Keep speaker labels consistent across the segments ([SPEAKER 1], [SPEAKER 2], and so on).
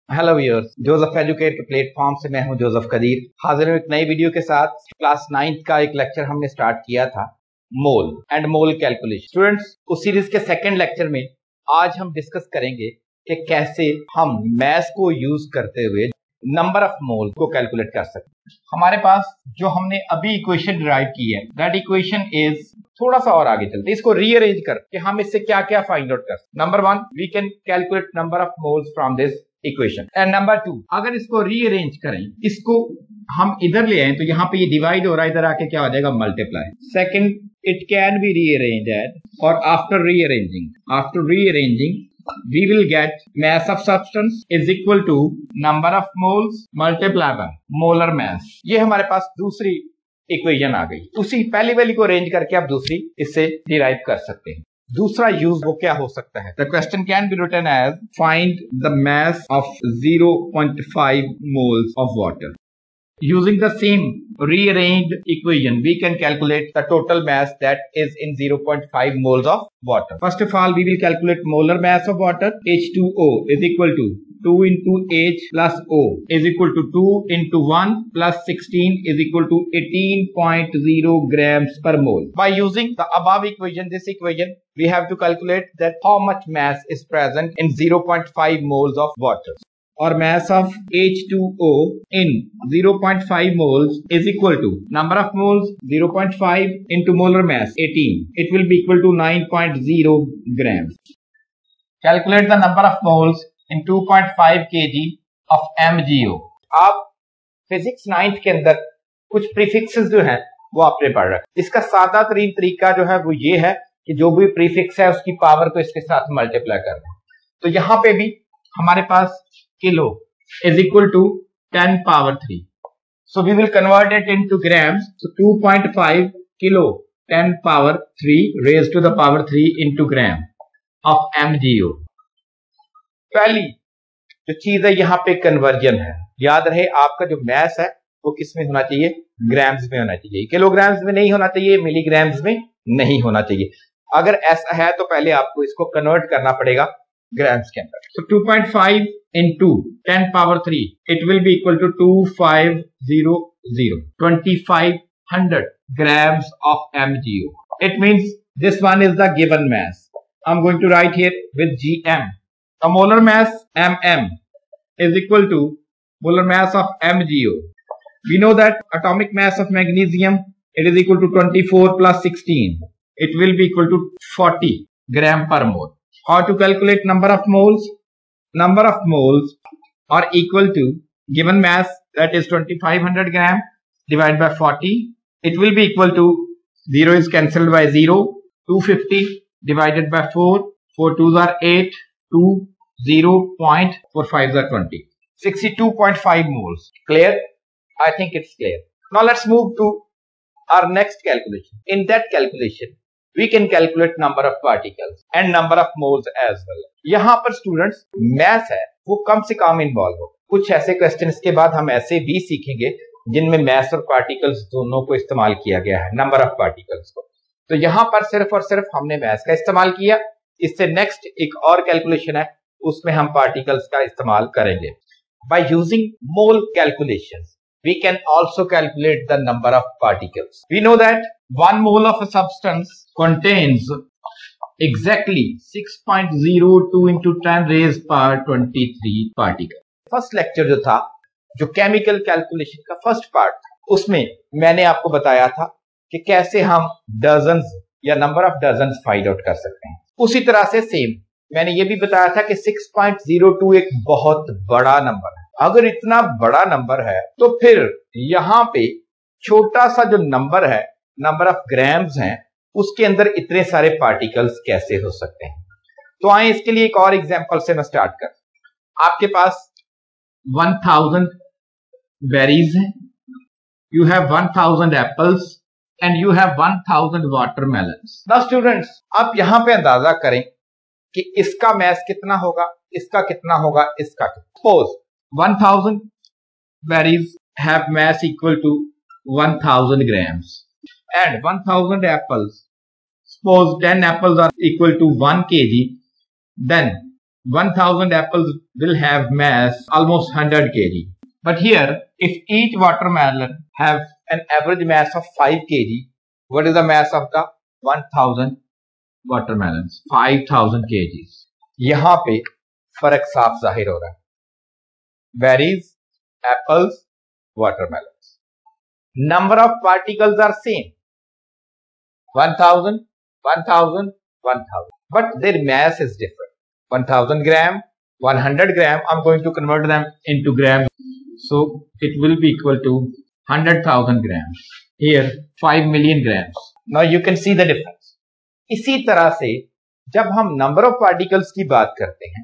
[SPEAKER 1] Hello viewers, Joseph educate के platform से मैं हूं जोसेफ कदीर। हाजिर हूं एक नई वीडियो के साथ। क्लास 9th का एक लेक्चर हमने स्टार्ट किया था, mole and mole calculation. Students, उस सीरीज के सेकंड लेक्चर में आज हम डिस्कस करेंगे कि कैसे हम मैथ्स को यूज करते हुए नंबर ऑफ मोल को कैलकुलेट कर सकते हैं। हमारे पास जो हमने अभी इक्वेशन डिराइव की है, दैट इक्वेशन इज, थोड़ा सा और आगे चलते हैं, इसको रीअरेंज करके हम इससे क्या क्या फाइंड आउट कर सकते हैं। Number 1, we can calculate number of moles from this equation. And number 2, अगर इसको रीअरेंज करें, इसको हम इधर ले आए तो यहाँ पे ये डिवाइड हो रहा है, इधर आके क्या हो जाएगा, multiply. Second, it can be rearrange as, और after rearranging we will get mass of substance is equal to number of moles multiplied by molar mass। ये हमारे पास दूसरी इक्वेशन आ गई। उसी पहली वाली को अरेंज करके आप दूसरी इससे डिराइव कर सकते हैं। दूसरा यूज वो क्या हो सकता है? The question can be written as find the mass of 0.5 moles of water। Using the same rearranged equation, we can calculate the total mass that is in 0.5 moles of water. First of all, we will calculate molar mass of water. H2O is equal to 2 into H plus O is equal to 2 into 1 plus 16 is equal to 18.0 grams per mole. By using the above equation, this equation, we have to calculate that how much mass is present in 0.5 moles of water. Or mass of H2O in 0.5 moles is equal to number of moles 0.5 into molar mass 18. It will be equal to 9.0 grams. Calculate the number of moles in 2.5 kg of MgO. आप physics 9th के अंदर कुछ prefixes जो हैं वो आपने पढ़ रखा है। इसका सादा तरीन तरीका जो है वो ये है कि जो भी प्रीफिक्स है उसकी पावर को इसके साथ मल्टीप्लाई करना है। तो यहाँ पे भी हमारे पास kilo is equal to 10 power 3. So we will convert it into grams. So 2.5 kilo 10 power 3 raised to the power 3 into gram of MgO. पहली जो चीज है यहाँ पे कन्वर्जन है। याद रहे आपका जो मैस है वो किस में होना चाहिए? ग्राम्स में होना चाहिए। किलोग्राम्स में नहीं होना चाहिए, मिलीग्राम्स में नहीं होना चाहिए। अगर ऐसा है तो पहले आपको इसको कन्वर्ट करना पड़ेगा ग्राम्स के अंदर। So 2.5 into 10 power 3, it will be equal to 2500 grams of MgO. It means this one is the given mass. I'm going to write here with gm. The molar mass mm is equal to molar mass of MgO. We know that atomic mass of magnesium, it is equal to 24 plus 16. It will be equal to 40 gram per mole. How to calculate number of moles? Number of moles are equal to given mass, that is 2500 gram divided by 40. It will be equal to 0 is cancelled by 0. 250 divided by 4. 4 2s are 8. 2 0.45 are 20. 62.5 moles. Clear? I think it's clear. Now let's move to our next calculation. In that calculation, we can calculate number of particles and number of moles as well. यहाँ पर students math है वो कम से कम involve हो। कुछ ऐसे questions के बाद हम ऐसे भी सीखेंगे जिनमें मैथ्स और पार्टिकल्स दोनों को इस्तेमाल किया गया है, नंबर ऑफ पार्टिकल्स को। तो यहाँ पर सिर्फ और सिर्फ हमने मैथ्स का इस्तेमाल किया। इससे नेक्स्ट एक और कैलकुलेशन है, उसमें हम पार्टिकल्स का इस्तेमाल करेंगे। By using mole calculations we can also calculate the number of particles. We know that 1 mole of a substance contains exactly 6.02 into 10 raised power 23 particles. First lecture जो था, जो केमिकल कैलकुलेशन का फर्स्ट पार्ट था, उसमें मैंने आपको बताया था कि कैसे हम डजन्स या number of dozens find out कर सकते हैं। उसी तरह से सेम मैंने ये भी बताया था कि 6.02 एक बहुत बड़ा नंबर है। अगर इतना बड़ा नंबर है तो फिर यहाँ पे छोटा सा जो नंबर है, नंबर ऑफ ग्राम्स हैं, उसके अंदर इतने सारे पार्टिकल्स कैसे हो सकते हैं? तो आए इसके लिए एक और एग्जांपल से मैं स्टार्ट कर। आपके पास 1000 बेरीज हैं, you have 1000 apples and you have 1000 watermelons. Now students, आप यहां पे अंदाजा करें कि इसका मैस कितना होगा, इसका कितना होगा, इसका कितना। Suppose 1000 berries have mass equal to 1000 grams and 1000 apples, suppose 10 apples are equal to 1 kg, then 1000 apples will have mass almost 100 kg. But here, if each watermelon have an average mass of 5 kg, what is the mass of the 1000 watermelons? 5000 kgs. यहाँ पे फर्क साफ जाहिर हो रहा है. Berries, apples, watermelons. Number of particles are same. 1000, 1000, 1000. But their mass is different. 1000 gram, 100 gram. I'm going to convert them into grams. So it will be equal to 100,000 grams. Here 5 million grams. Now you can see the difference. इसी तरह से जब हम number of particles की बात करते हैं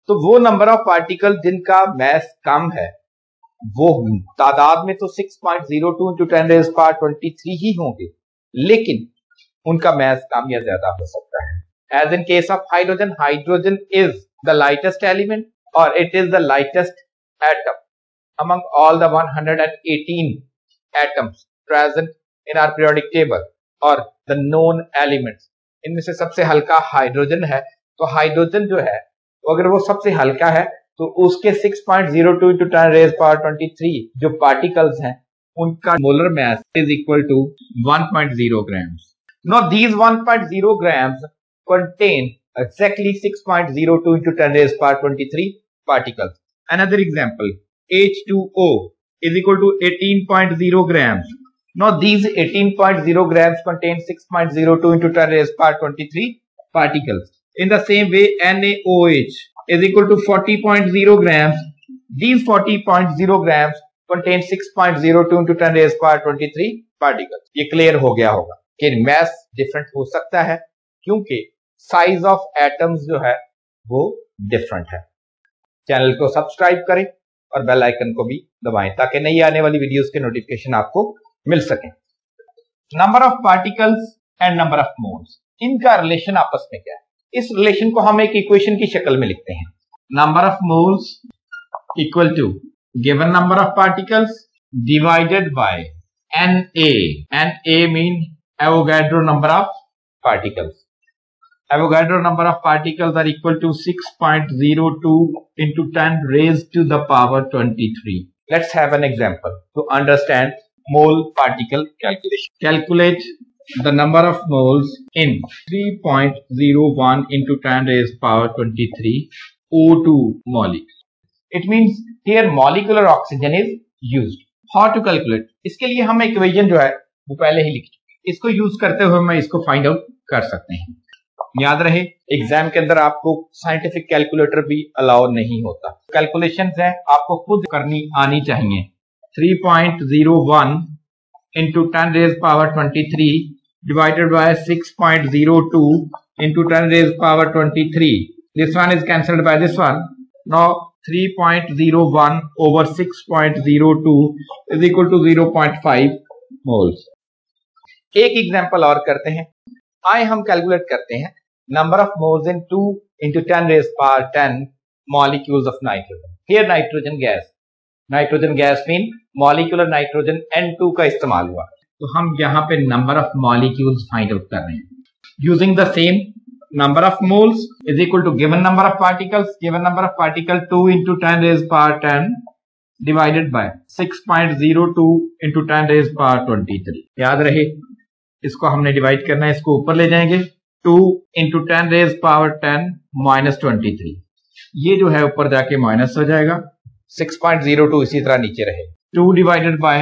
[SPEAKER 1] तो वो नंबर ऑफ पार्टिकल जिनका मैस कम है वो तादाद में तो 6.02 into 10⁻23 ही होंगे, लेकिन उनका मैस कम या ज्यादा हो सकता है. As in case of hydrogen, hydrogen is the lightest element or it is the lightest atom among all the 118 atoms present in our periodic table or the known elements. इनमें से सबसे हल्का हाइड्रोजन है. तो हाइड्रोजन जो है अगर वो सबसे हल्का है तो उसके 6.02 into 10⁻23 जो पार्टिकल्स हैं उनका molar mass is equal to 1.0 grams. Now these 1.0 grams contain exactly 6.02 into 10⁻23 particles. Another example, H2O is equal to 18.0 grams. Now these 18.0 grams contain 6.02 into 10⁻23 particles. In the same way, NaOH is equal to 40.0 grams. These 40.0 grams contain 6.02 into 10⁻23 particles. ये clear हो गया होगा कि mess different हो सकता है क्योंकि size of atoms जो है वो डिफरेंट है. चैनल को सब्सक्राइब करें और बेल आइकन को भी दबाएं ताकि नई आने वाली वीडियोस के नोटिफिकेशन आपको मिल सके. Number of particles and number of moles, इनका रिलेशन आपस में क्या है? इस रिलेशन को हम एक इक्वेशन की शक्ल में लिखते हैं. Number of moles equal to given number of particles divided by Na. Na mean Avogadro number of particles. Avogadro number of particles are equal to 6.02 into 10 raised to the power 23. Let's have an example to understand mole particle calculation. Calculate the number of moles in 3.01 into 10 raised power 23 O2 molecule. It means here molecular oxygen is used. How to calculate? इसके लिए हम equation जो है वो पहले ही लिख चुके. इसको यूज करते हुए मैं इसको फाइंड आउट कर सकते हैं. याद रहे एग्जाम के अंदर आपको साइंटिफिक कैलकुलेटर भी अलाउ नहीं होता. कैलकुलेशंस हैं आपको खुद करनी आनी चाहिए. 3.01 into 10⁻23 divided by 6.02 into 10⁻23. This one is cancelled by this one. Now 3.01 over 6.02 is equal to 0.5 moles. एक एग्जाम्पल और करते हैं. आए हम कैलकुलेट करते हैं number of moles in 2 into 10⁻10 molecules of nitrogen. Here nitrogen gas. Nitrogen gas mean molecular nitrogen N2 का इस्तेमाल हुआ. तो हम यहाँ पे number of molecules find out कर रहे हैं using the same number of moles is equal to given number of particles. Given number of particle 2 into 10⁻10 divided by 6.02 into 10⁻23. याद रहे इसको हमने डिवाइड करना है, इसको ऊपर ले जाएंगे. 2 into 10⁻10 minus 23. ये जो है ऊपर जाके माइनस हो जाएगा. 6.02 इसी तरह नीचे रहे. 2 divided by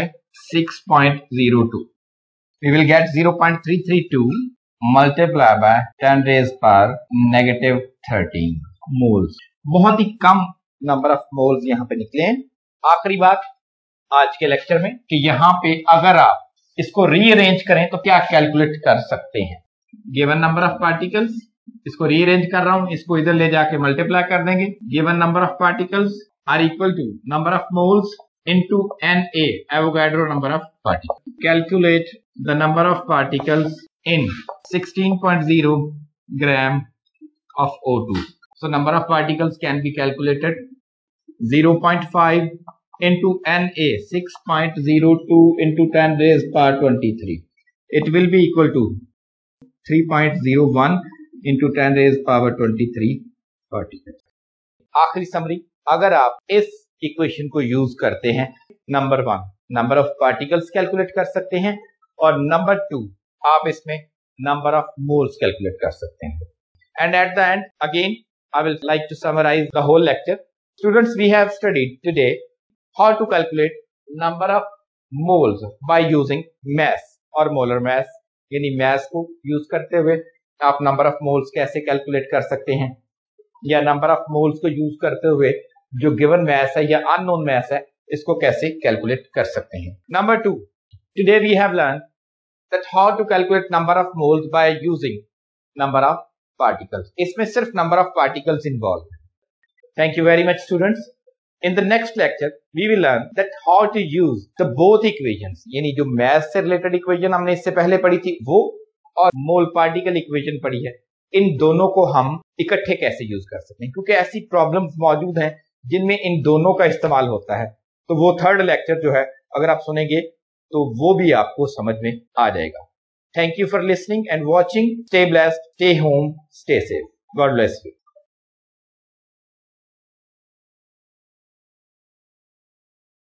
[SPEAKER 1] 6.02. We will get 0.332 multiply by 10⁻13 moles. बहुत ही कम नंबर ऑफ मोल्स यहाँ पे निकले. आखिरी बात आज के लेक्चर में कि यहाँ पे अगर आप इसको रीअरेंज करें तो क्या कैलकुलेट कर सकते हैं. गिवन नंबर ऑफ पार्टिकल्स, इसको रीअरेंज कर रहा हूं, इसको इधर ले जाके मल्टीप्लाई कर देंगे. Given number of particles are equal to number of moles into Na, Avogadro number of particles. Calculate the number of particles in 16.0 gram of O2. So number of particles can be calculated. 0.5 into Na, 6.02 into 10⁻23. It will be equal to 3.01 into 10⁻23 particles. आखिरी summary, अगर आप इस equation को use करते हैं, number 1 number of particles calculate कर सकते हैं और नंबर 2 आप इसमें नंबर ऑफ मोल्स कैलकुलेट कर सकते हैं. And at the end again I will like to summarize the whole lecture. Students, we have studied today how to calculate number of moles by using mass और molar mass, यानी mass को use करते हुए आप number of moles कैसे calculate कर सकते हैं, या number of moles को यूज करते हुए जो given mass है या unknown mass है इसको कैसे कैलकुलेट कर सकते हैं. Number 2, today we have learned that how to calculate number of moles by using number of particles. इसमें सिर्फ number of particles involved. Thank you very much, students. In the next lecture, we will learn that how to use the both equations. यानी जो mass से related equation हमने इससे पहले पढ़ी थी वो और mole particle equation पढ़ी है, इन दोनों को हम इकट्ठे कैसे यूज कर सकते हैं, क्योंकि ऐसी प्रॉब्लम्स मौजूद हैं जिनमें इन दोनों का इस्तेमाल होता है. तो वो थर्ड लेक्चर जो है अगर आप सुनेंगे तो वो भी आपको समझ में आ जाएगा. Thank you for listening and watching. Stay blessed, stay home, stay safe. God bless you.